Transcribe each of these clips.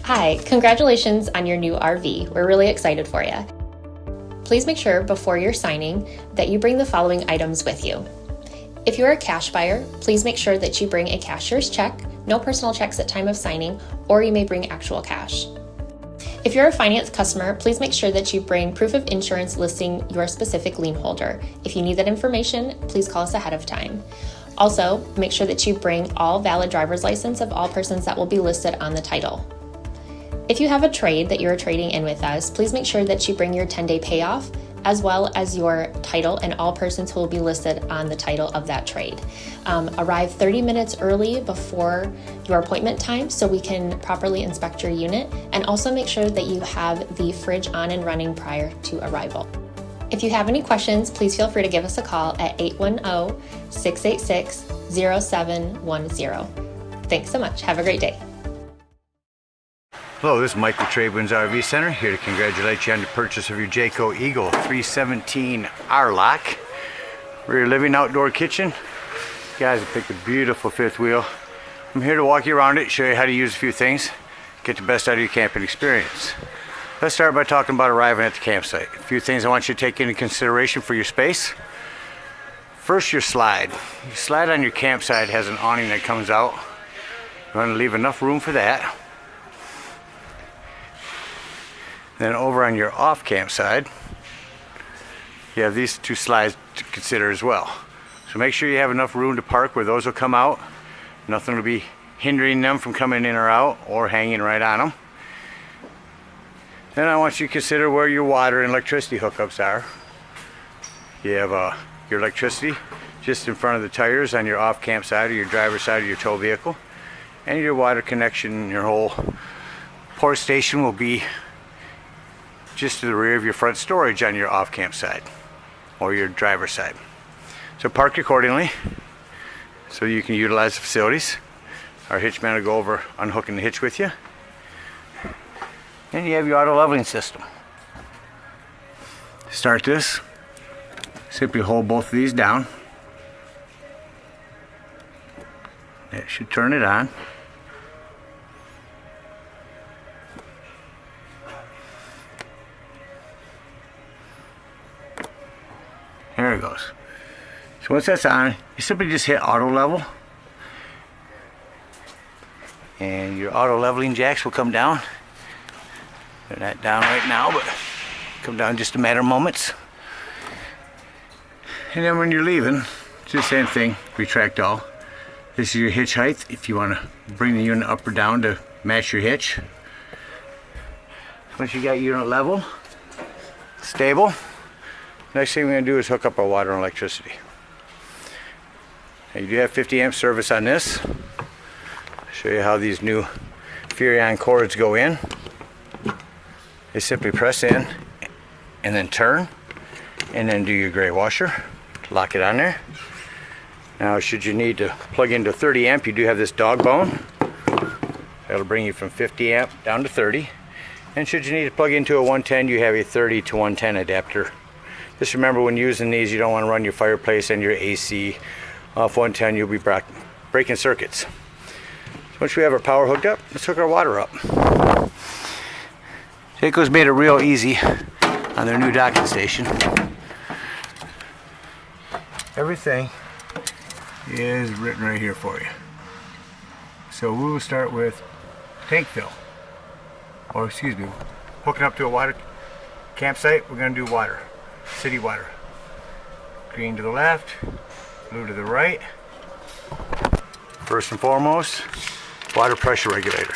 Hi, congratulations on your new RV. We're really excited for you. Please make sure before you're signing that you bring the following items with you. If you're a cash buyer, please make sure that you bring a cashier's check, no personal checks at time of signing, or you may bring actual cash. If you're a finance customer, please make sure that you bring proof of insurance listing your specific lien holder. If you need that information, please call us ahead of time. Also, make sure that you bring all valid driver's license of all persons that will be listed on the title. If you have a trade that you're trading in with us, please make sure that you bring your 10-day payoff as well as your title and all persons who will be listed on the title of that trade. Arrive 30 minutes early before your appointment time so we can properly inspect your unit, and also make sure that you have the fridge on and running prior to arrival. If you have any questions, please feel free to give us a call at 810-686-0710. Thanks so much. Have a great day. Hello, this is Mike with TradeWinds RV Center, here to congratulate you on the purchase of your Jayco Eagle 317 R-Lock. Rear living outdoor kitchen. You guys have picked a beautiful fifth wheel. I'm here to walk you around it, show you how to use a few things, get the best out of your camping experience. Let's start by talking about arriving at the campsite. A few things I want you to take into consideration for your space. First, your slide. Your slide on your campsite has an awning that comes out. You want to leave enough room for that. Then over on your off campsite, you have these two slides to consider as well. So make sure you have enough room to park where those will come out. Nothing will be hindering them from coming in or out or hanging right on them. Then I want you to consider where your water and electricity hookups are. You have your electricity just in front of the tires on your off campsite or your driver's side of your tow vehicle. And your water connection, your whole port station will be just to the rear of your front storage on your off campsite or your driver's side. So park accordingly so you can utilize the facilities. Our hitchman will go over unhooking the hitch with you. And you have your auto leveling system. To start this, simply hold both of these down. That should turn it on. There it goes. So once that's on, you simply just hit auto level. And your auto leveling jacks will come down. They're not down right now, but come down in just a matter of moments. And then when you're leaving, it's the same thing, retract all. This is your hitch height if you want to bring the unit up or down to match your hitch. Once you got your unit level, stable, next thing we're going to do is hook up our water and electricity. Now you do have 50 amp service on this. I'll show you how these new Furion cords go in. They simply press in and then turn and then do your gray washer. Lock it on there. Now should you need to plug into 30 amp, you do have this dog bone. That'll bring you from 50 amp down to 30. And should you need to plug into a 110, you have a 30 to 110 adapter. Just remember when using these, you don't want to run your Fireplace and your AC off 110, you'll be breaking circuits. Once we have our power hooked up, let's hook our water up. Jayco's made it real easy on their new docking station. Everything is written right here for you. So we will start with tank fill, or excuse me, hooking up to a water campsite. We're going to do water, city water. Green to the left, blue to the right. First and foremost, water pressure regulator.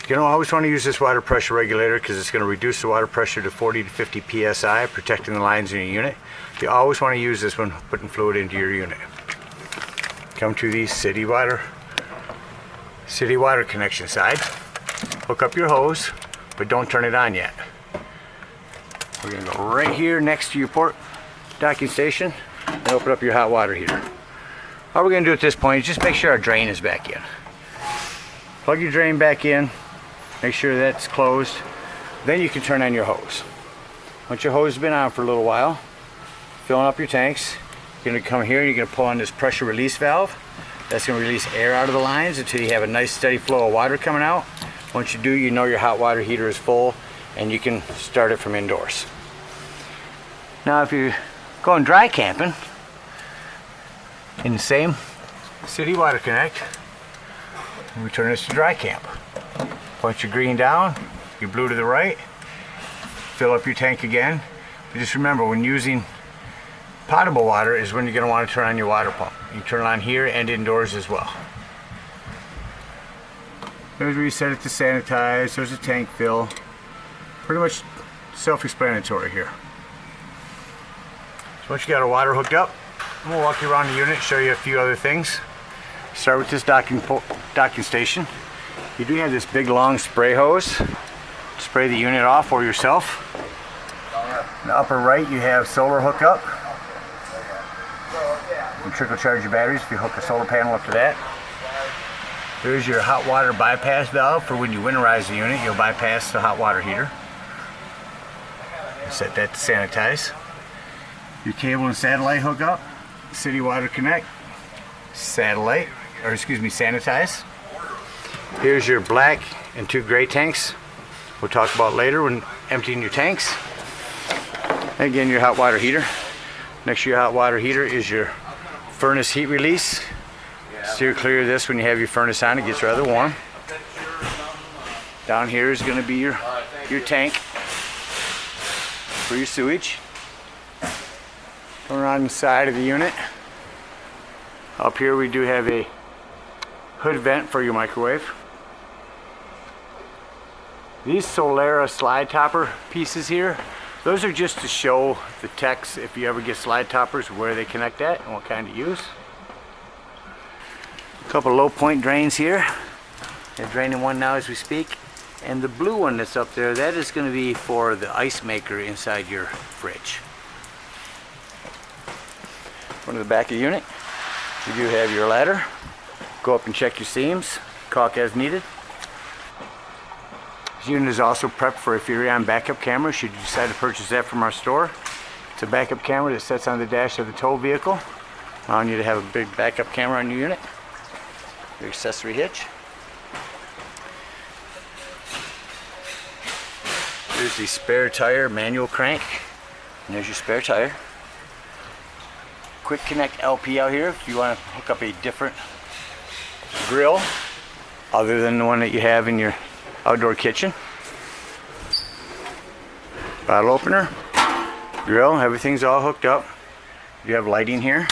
You don't always want to use this water pressure regulator because it's going to reduce the water pressure to 40 to 50 psi, protecting the lines in your unit. You always want to use this when putting fluid into your unit. Come to the city water connection side. Hook up your hose, but don't turn it on yet. We're going to go right here next to your port docking station and open up your hot water heater. All we're going to do at this point is just make sure our drain is back in. Plug your drain back in. Make sure that's closed. Then you can turn on your hose. Once your hose has been on for a little while, filling up your tanks, you're going to come here and you're going to pull on this pressure release valve. That's going to release air out of the lines until you have a nice steady flow of water coming out. Once you do, you know your hot water heater is full and you can start it from indoors. Now if you're going dry camping in the same city water connect, we turn this to dry camp. Point your green down, your blue to the right, fill up your tank again. But just remember, when using potable water is when you're going to want to turn on your water pump. You turn it on here and indoors as well. There's where you set it to sanitize. There's a tank fill. Pretty much self-explanatory here. So once you got our water hooked up, I'm going to walk you around the unit and show you a few other things. Start with this docking station. You do have this big long spray hose. Spray the unit off or yourself. In the upper right you have solar hookup. You can trickle charge your batteries if you hook a solar panel up to that. There's your hot water bypass valve for when you winterize the unit. You'll bypass the hot water heater. Set that to sanitize. Your cable and satellite hookup. City Water Connect. Satellite, or excuse me, sanitize. Here's your black and 2 gray tanks. We'll talk about later when emptying your tanks. Again, your hot water heater. Next to your hot water heater is your furnace heat release. Steer clear of this when you have your furnace on. It gets rather warm. Down here is going to be your tank for your sewage. Going around the side of the unit. Up here we do have a hood vent for your microwave. These Solera slide topper pieces here, those are just to show the techs, if you ever get slide toppers, where they connect at and what kind to use. A couple low point drains here. They're draining one now as we speak. And the blue one that's up there, that is going to be for the ice maker inside your fridge. Go to the back of the unit. You do have your ladder. Go up and check your seams, caulk as needed. This unit is also prepped for a Furrion backup camera should you decide to purchase that from our store. It's a backup camera that sits on the dash of the tow vehicle, allowing you to have a big backup camera on your unit. Your accessory hitch. Here's the spare tire manual crank. And there's your spare tire. Quick connect LP out here if you want to hook up a different grill other than the one that you have in your outdoor kitchen. Bottle opener, grill, everything's all hooked up. You have lighting here.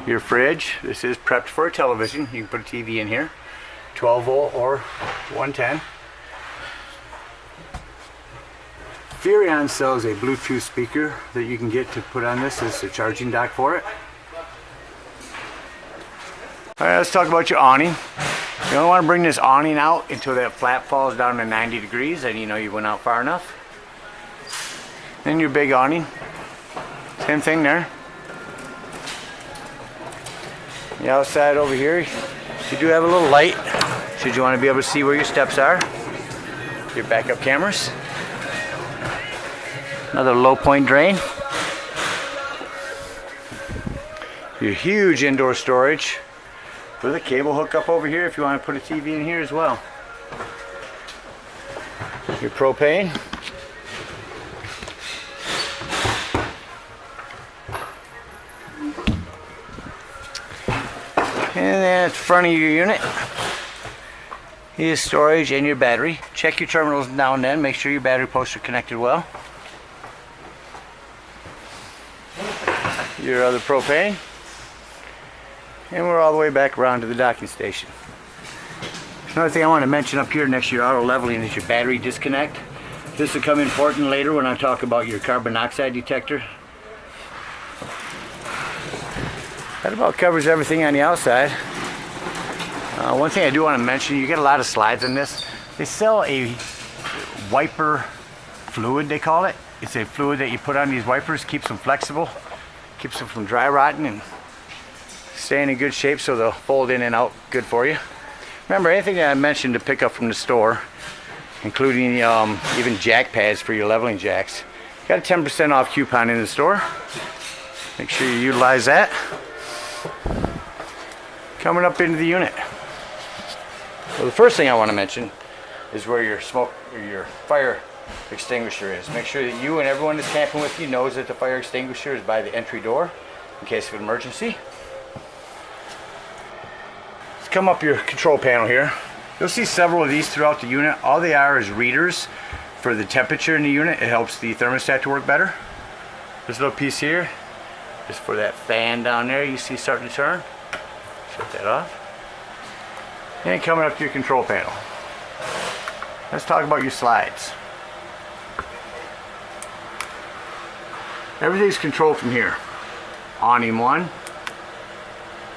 Your fridge, this is prepped for a television. You can put a TV in here, 12 volt or 110. Furrion sells a Bluetooth speaker that you can get to put on this as a charging dock for it. Alright, let's talk about your awning. You don't want to bring this awning out until that flap falls down to 90 degrees and you know you went out far enough. Then your big awning. Same thing there. The outside over here, you do have a little light should you want to be able to see where your steps are. Your backup cameras. Another low point drain. Your huge indoor storage with a cable hookup over here if you want to put a TV in here as well. Your propane. And then at the front of your unit is storage and your battery. Check your terminals now and then. Make sure your battery posts are connected well. Your other propane. And we're all the way back around to the docking station. Another thing I want to mention up here next to your auto leveling is your battery disconnect. This will come important later when I talk about your carbon monoxide detector. That about covers everything on the outside. One thing I do want to mention, you get a lot of slides in this. They sell a wiper fluid, they call it. It's a fluid that you put on these wipers, keeps them flexible, keeps them from dry rotting and staying in good shape so they'll fold in and out good for you. Remember, anything that I mentioned to pick up from the store, including even jack pads for your leveling jacks, got a 10% off coupon in the store. Make sure you utilize that. Coming up into the unit. So the first thing I want to mention is where your smoke or your fire extinguisher is. Make sure that you and everyone that's camping with you knows that the fire extinguisher is by the entry door in case of an emergency. Let's come up your control panel here. You'll see several of these throughout the unit. All they are is readers for the temperature in the unit. It helps the thermostat to work better. This little piece here is for that fan down there you see starting to turn. Shut that off. And coming up to your control panel. Let's talk about your slides. Everything's controlled from here. Awning 1.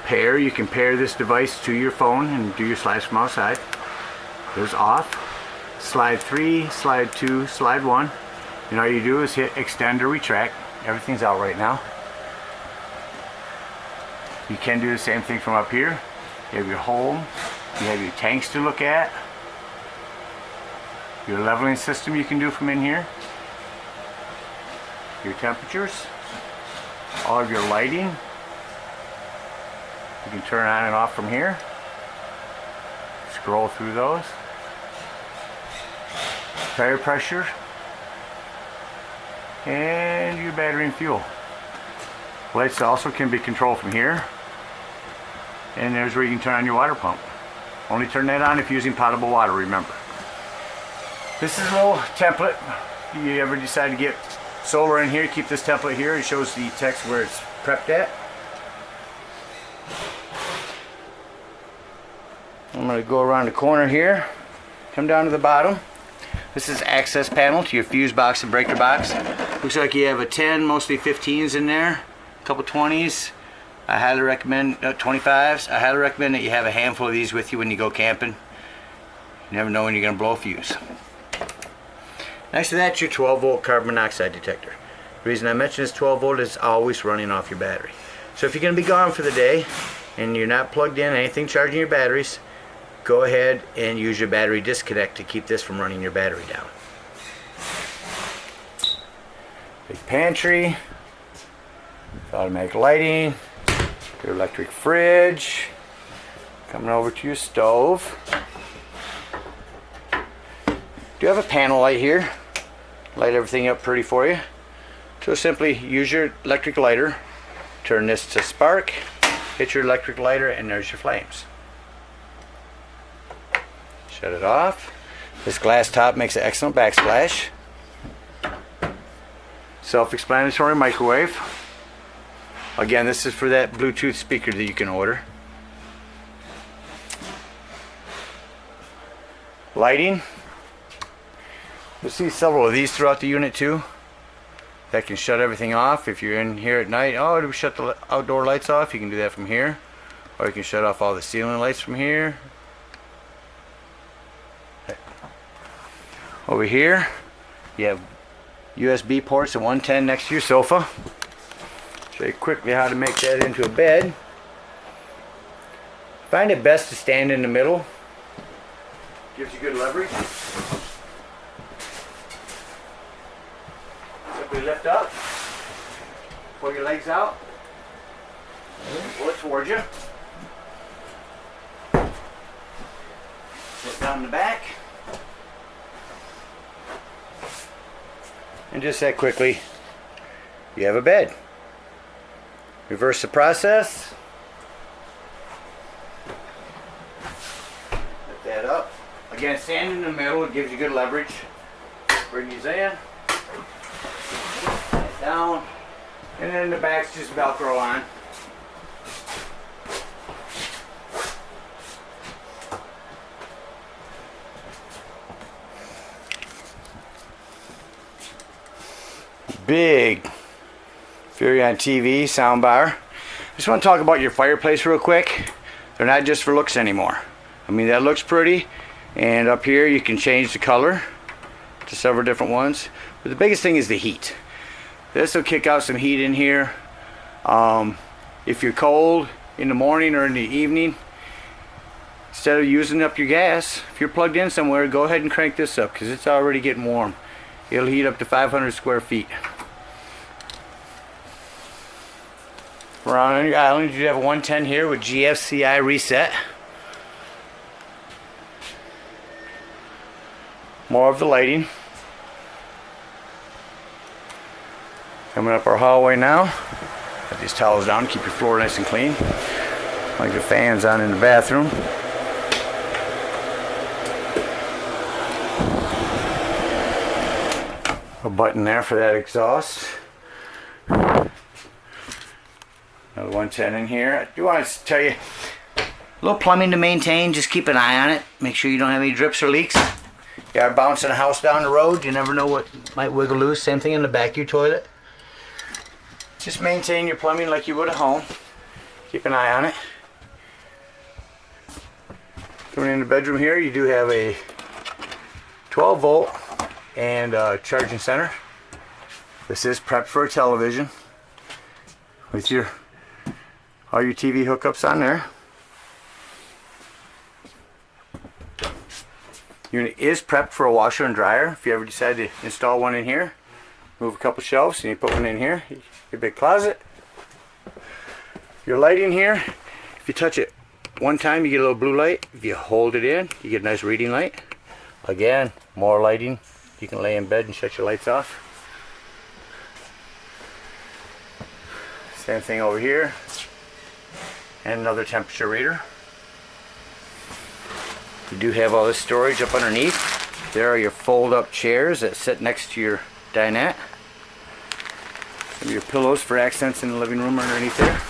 Pair, you can pair this device to your phone and do your slides from outside. There's off. Slide 3, slide 2, slide 1. And all you do is hit extend or retract. Everything's out right now. You can do the same thing from up here. You have your home. You have your tanks to look at. Your leveling system you can do from in here. Your temperatures. All of your lighting. You can turn on and off from here. Scroll through those. Tire pressure. And your battery and fuel. Lights also can be controlled from here. And there's where you can turn on your water pump. Only turn that on if you're using potable water, remember. This is a little template. If you ever decide to get solar in here, keep this template here. It shows the text where it's prepped at. I'm going to go around the corner here, come down to the bottom. This is access panel to your fuse box and breaker box. Looks like you have a 10, mostly 15s in there, a couple 20s. I highly recommend 25s. I highly recommend that you have a handful of these with you when you go camping. You never know when you're going to blow a fuse. Next to that, your 12 volt carbon monoxide detector. The reason I mention this 12 volt is always running off your battery. So if you're going to be gone for the day and you're not plugged in anything charging your batteries, go ahead and use your battery disconnect to keep this from running your battery down. Big pantry, automatic lighting, your electric fridge, coming over to your stove. Do have a panel light here, light everything up pretty for you. So simply use your electric lighter, turn this to spark, hit your electric lighter, and there's your flames. Shut it off. This glass top makes an excellent backsplash. Self-explanatory microwave. Again, this is for that Bluetooth speaker that you can order. Lighting. You'll see several of these throughout the unit too. That can shut everything off. If you're in here at night, oh, do we shut the outdoor lights off? You can do that from here. Or you can shut off all the ceiling lights from here. Over here, you have USB ports and 110 next to your sofa. Show you quickly how to make that into a bed. Find it best to stand in the middle. Gives you good leverage. Simply lift up. Pull your legs out. Pull it towards you. Sit down in the back. And just that quickly, you have a bed. Reverse the process. Lift that up. Again, stand in the middle. It gives you good leverage. Bring these in. That down. And then the back's just Velcro on. Big Fury on TV soundbar. Just want to talk about your fireplace real quick. They're not just for looks anymore. I mean, that looks pretty, and up here you can change the color to several different ones. But the biggest thing is the heat. This will kick out some heat in here. If you're cold in the morning or in the evening, instead of using up your gas, if you're plugged in somewhere, go ahead and crank this up because it's already getting warm. It'll heat up to 500 square feet. Around on your island, you have a 110 here with GFCI reset. more of the lighting. Coming up our hallway now. Got these towels down, keep your floor nice and clean. Like the fans on in the bathroom. A button there for that exhaust. Another 110 in here. I do want to tell you, a little plumbing to maintain, just keep an eye on it. Make sure you don't have any drips or leaks. You are bouncing a house down the road, you never know what might wiggle loose. Same thing in the back of your toilet. Just maintain your plumbing like you would at home. Keep an eye on it. Coming in the bedroom here, you do have a 12 volt and charging center. This is prepped for a television with all your TV hookups on there. Unit is prepped for a washer and dryer. If you ever decide to install one in here, move a couple shelves and you put one in here, your big closet. Your lighting here, if you touch it one time you get a little blue light. If you hold it in, you get a nice reading light. Again, more lighting. You can lay in bed and shut your lights off. Same thing over here. And another temperature reader. You do have all this storage up underneath. There are your fold-up chairs that sit next to your dinette. Some of your pillows for accents in the living room are underneath there.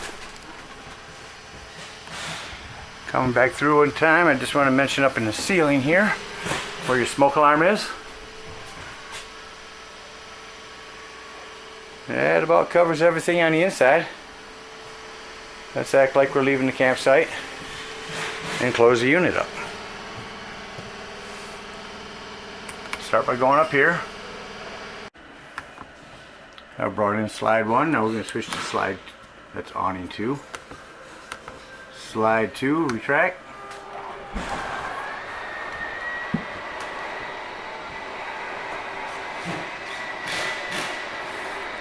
Coming back through one time, I just want to mention up in the ceiling here where your smoke alarm is. That about covers everything on the inside. Let's act like we're leaving the campsite and close the unit up. Start by going up here. I brought in slide 1. Now we're going to switch to slide that's awning 2. Slide 2, retract.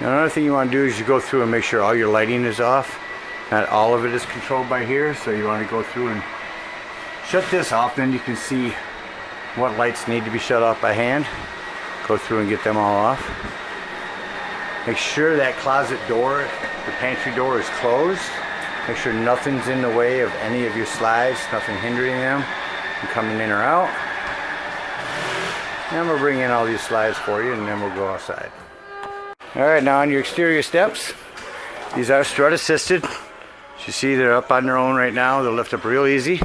Now another thing you want to do is you go through and make sure all your lighting is off. Not all of it is controlled by here, so you want to go through and shut this off. Then you can see what lights need to be shut off by hand. Go through and get them all off. Make sure that closet door, the pantry door, is closed. Make sure nothing's in the way of any of your slides, nothing hindering them from coming in or out. And we'll bring in all these slides for you and then we'll go outside. Alright, now on your exterior steps, these are strut assisted. As you see, they're up on their own right now. They'll lift up real easy.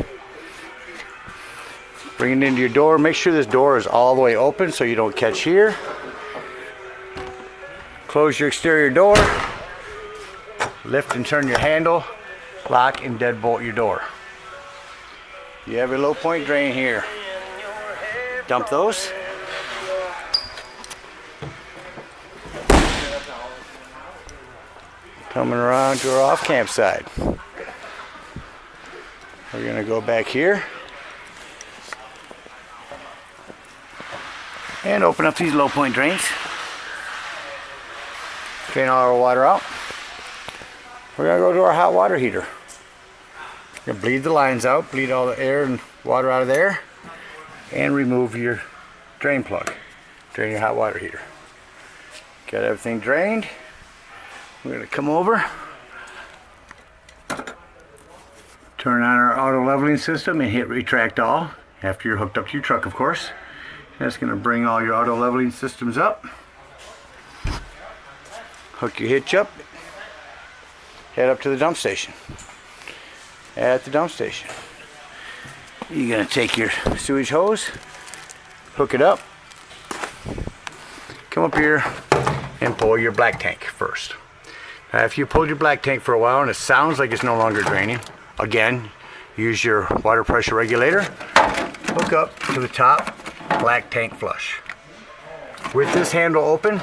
Bring it into your door. Make sure this door is all the way open so you don't catch here. Close your exterior door. Lift and turn your handle. Lock and deadbolt your door. You have your low point drain here. Dump those. Coming around to our off campsite. We're going to go back here and open up these low point drains. Drain all our water out. We're going to go to our hot water heater. We're going to bleed the lines out, bleed all the air and water out of there, and remove your drain plug. Drain your hot water heater. Got everything drained. We're going to come over, turn on our auto leveling system and hit retract all after you're hooked up to your truck, of course. That's going to bring all your auto leveling systems up. Hook your hitch up, head up to the dump station. At the dump station, you're going to take your sewage hose, hook it up, come up here and pull your black tank first. Now if you pulled your black tank for a while and it sounds like it's no longer draining, again, use your water pressure regulator, hook up to the top black tank flush. With this handle open,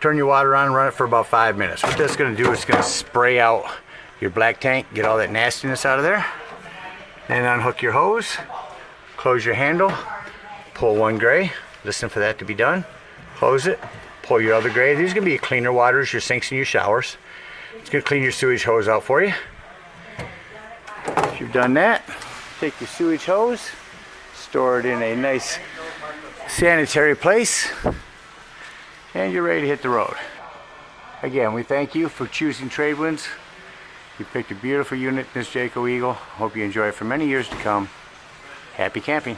turn your water on, run it for about 5 minutes. What that's going to do is it's going to spray out your black tank, get all that nastiness out of there. Then unhook your hose, close your handle, pull one gray, listen for that to be done, close it, pull your other gray. These are going to be your cleaner waters, your sinks and your showers. It's going to clean your sewage hose out for you. If you've done that, take your sewage hose, store it in a nice sanitary place, and you're ready to hit the road. Again, we thank you for choosing TradeWinds. You picked a beautiful unit in this Jayco Eagle. Hope you enjoy it for many years to come. Happy camping.